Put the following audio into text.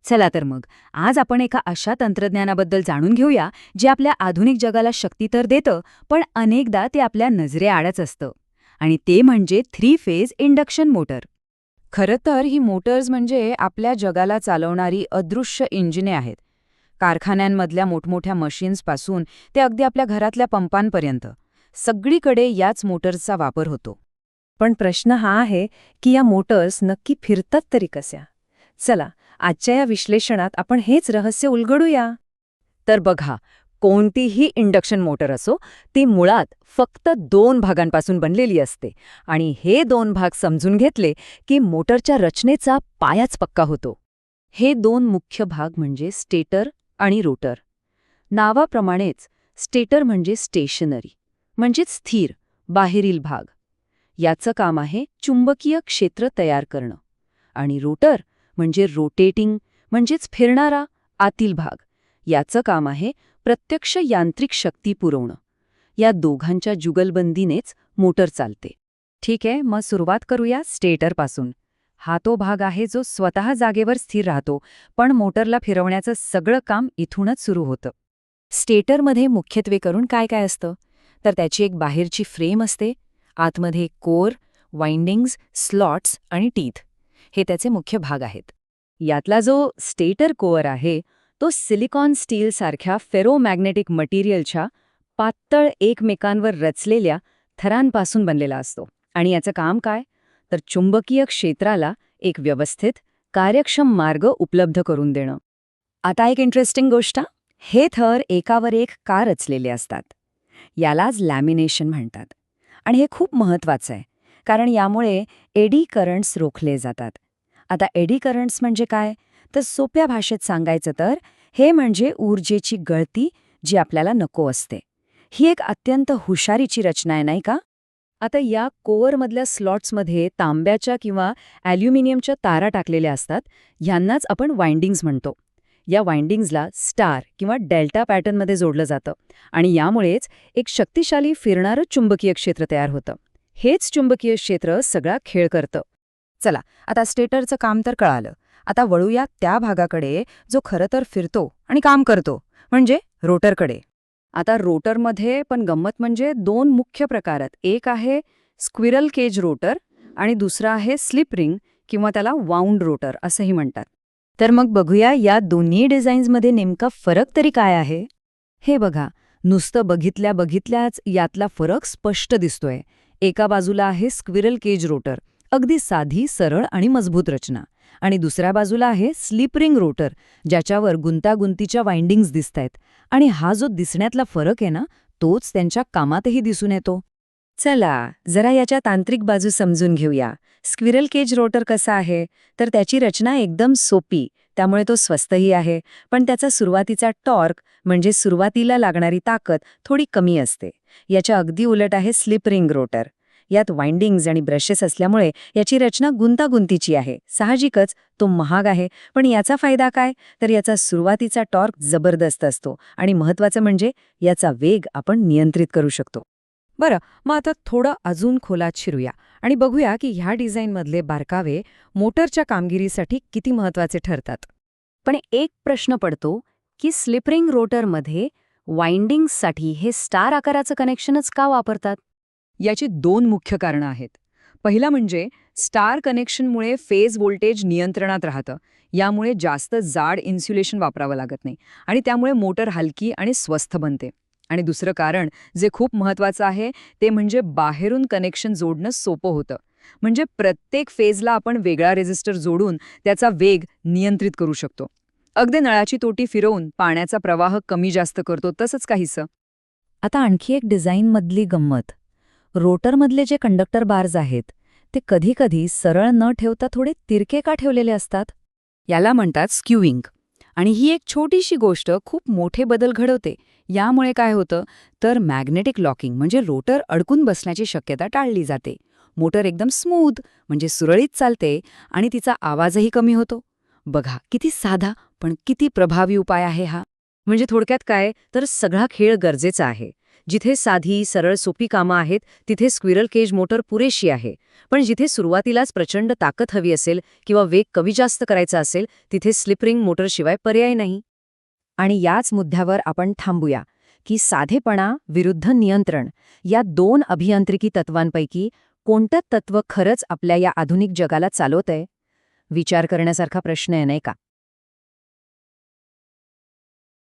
चला तर मग आज आपण एका अशा तंत्रज्ञानाबद्दल जाणून घेऊया जे आपल्या आधुनिक जगाला शक्ती तर देतं, पण अनेकदा ते आपल्या नजरेआडच असतं. आणि ते म्हणजे 3 फेज इंडक्शन मोटर. खरं तर ही मोटर्स म्हणजे आपल्या जगाला चालवणारी अदृश्य इंजिने आहेत. कारखान्यांमधल्या मोठमोठ्या मशीन्सपासून ते अगदी आपल्या घरातल्या पंपांपर्यंत सगळीकडे याच मोटर्सचा वापर होतो. पण प्रश्न हा आहे की या मोटर्स नक्की फिरतात तरी कशा? चला, आजच्या या विश्लेषणात आपण हेच रहस्य उलगडूया. तर बघा, कोणतीही इंडक्शन मोटर असो, ती मुळात फक्त 2 भागांपासून बनलेली असते. आणि हे 2 भाग समजून घेतले की मोटरच्या रचनेचा पायाच पक्का होतो. हे 2 मुख्य भाग म्हणजे स्टेटर आणि रोटर. नावाप्रमाणेच स्टेटर म्हणजे स्टेशनरी, म्हणजेच स्थिर, बाहेरील भाग. याचं काम आहे चुंबकीय क्षेत्र तयार करणं. आणि रोटर म्हणजे रोटेटिंग, म्हणजेच फिरणारा आतील भाग. याचं काम आहे प्रत्यक्ष यांत्रिक शक्ती पुरवणं. या दोघांच्या जुगलबंदीनेच मोटर चालते. ठीक आहे, मग सुरुवात करूया स्टेटरपासून. हा तो भाग आहे जो स्वतः जागेवर स्थिर राहतो, पण मोटरला फिरवण्याचं सगळं काम इथूनच सुरू होतं. स्टेटरमध्ये मुख्यत्वे करून काय काय असतं? तर त्याची एक बाहेरची फ्रेम असते, आतमध्ये कोर, वाइंडिंग्स, स्लॉट्स आणि टीथ. हे त्याचे मुख्य भाग आहेत. यातला जो स्टेटर कोअर आहे तो सिलिकॉन स्टीलसारख्या फेरोमॅग्नेटिक मटेरियलच्या पातळ एकमेकांवर रचलेल्या थरांपासून बनलेला असतो. आणि याचं काम काय? तर चुंबकीय क्षेत्राला एक व्यवस्थित, कार्यक्षम मार्ग उपलब्ध करून देणं. आता एक इंटरेस्टिंग गोष्ट, हे थर एकावर एक का रचलेले असतात? यालाच लॅमिनेशन म्हणतात. आणि हे खूप महत्त्वाचं आहे, कारण यामुळे एडी करंट्स रोखले जातात. आता एडी करंट्स म्हणजे काय? तर सोप्या भाषेत सांगायचं तर हे म्हणजे ऊर्जेची गळती जी आपल्याला नको असते. ही एक अत्यंत हुशारीची रचना आहे, नाही का? आता या कोअरमधल्या स्लॉट्समध्ये तांब्याच्या किंवा ॲल्युमिनियमच्या तारा टाकलेल्या असतात. ह्यांनाच आपण वाइंडिंग्स म्हणतो. या वाइंडिंग्सला स्टार किंवा डेल्टा पॅटर्नमध्ये जोडलं जातं. आणि यामुळेच एक शक्तिशाली फिरणारं चुंबकीय क्षेत्र तयार होतं. हेच चुंबकीय क्षेत्र सगळा खेळ करतं. चला, आता स्टेटरचं काम तर कळालं. आता वळूया त्या भागाकडे जो खरं तर फिरतो आणि काम करतो, म्हणजे रोटरकडे. आता रोटरमध्ये पण गंमत म्हणजे 2 मुख्य प्रकार आहेत. एक आहे स्क्विरल केज रोटर आणि दुसरा आहे स्लिप रिंग किंवा त्याला वाऊंड रोटर असंही म्हणतात. तर मग बघूया या दोन्ही डिझाईन्समध्ये नेमका फरक तरी काय आहे? हे बघा, नुसतं बघितल्याच यातला फरक स्पष्ट दिसतोय. एका बाजूला आहे स्क्विरल केज रोटर, अगदी साधी, सरळ आणि मजबूत रचना. आणि दुसऱ्या बाजूला आहे स्लिप रिंग रोटर, ज्याच्यावर गुंतागुंतीच्या वाइंडिंग्स दिसतायत. आणि हा जो दिसण्यातला फरक आहे ना, तोच त्यांच्या कामातही दिसून येतो. चला, जरा याच्या तांत्रिक बाजू समजून घेऊया. स्क्विरल केज रोटर कसा आहे? तर त्याची रचना एकदम सोपी, त्यामुळे तो स्वस्तही आहे. पण त्याचा सुरुवातीचा टॉर्क, म्हणजे सुरुवातीला लागणारी ताकद, थोडी कमी असते. याच्या अगदी उलट आहे स्लिप रिंग रोटर. यात वाइंडिंग्ज आणि ब्रशेस असल्यामुळे याची रचना गुंतागुंतीची आहे. साहजिकच तो महाग आहे, पण याचा फायदा काय? तर याचा सुरुवातीचा टॉर्क जबरदस्त असतो. आणि महत्त्वाचं म्हणजे याचा वेग आपण नियंत्रित करू शकतो. बरं, मग आता थोडं अजून खोलात शिरूया आणि बघूया की ह्या डिझाईनमधले बारकावे मोटरच्या कामगिरीसाठी किती महत्त्वाचे ठरतात. पण एक प्रश्न पडतो की स्लिप रिंग रोटरमध्ये वाइंडिंग्ससाठी हे स्टार आकाराचं कनेक्शनच का वापरतात? याची 2 मुख्य कारणं आहेत. पहिला म्हणजे स्टार कनेक्शनमुळे फेज व्होल्टेज नियंत्रणात राहतं. यामुळे जास्त जाड इन्सुलेशन वापरावं लागत नाही आणि त्यामुळे मोटर हलकी आणि स्वस्थ बनते. आणि दुसरं कारण जे खूप महत्त्वाचं आहे ते म्हणजे बाहेरून कनेक्शन जोडणं सोपं होतं. म्हणजे प्रत्येक फेजला आपण वेगळा रेझिस्टर जोडून त्याचा वेग नियंत्रित करू शकतो. अगदी नळाची तोटी फिरवून पाण्याचा प्रवाह कमी जास्त करतो तसंच काहीसं. आता आणखी एक डिझाईनमधली गंमत, रोटरमधले जे कंडक्टर बार्स आहेत ते कधीकधी सरळ न ठेवता थोडे तिरके का ठेवलेले असतात? याला म्हणतात स्क्यूइंग. आणि ही एक छोटीशी गोष्ट खूप मोठे बदल घडवते. यामुळे काय होतं तर मॅग्नेटिक लॉकिंग म्हणजे रोटर अडकून बसण्याची शक्यता टाळली जाते. मोटर एकदम स्मूथ म्हणजे सुरळीत चालते आणि तिचा आवाजही कमी होतो. बघा, किती साधा पण किती प्रभावी उपाय आहे हा. म्हणजे थोडक्यात काय, तर सगळा खेळ गरजेचा आहे. जिथे साधी सरळ सोपी कामं आहेत तिथे स्क्विरल केज मोटर पुरेशी आहे, पण जिथे सुरुवातीलाच प्रचंड ताकद हवी असेल किंवा वेग कमी जास्त करायचा असेल तिथे स्लिप रिंग मोटरशिवाय पर्याय नाही. आणि याच मुद्द्यावर आपण थांबूया की साधेपणा विरुद्ध नियंत्रण या दोन अभियांत्रिकी तत्वांपैकी कोणतं तत्व खरंच आपल्या या आधुनिक जगाला चालवतंय? विचार करण्यासारखा प्रश्न आहे, नाही का?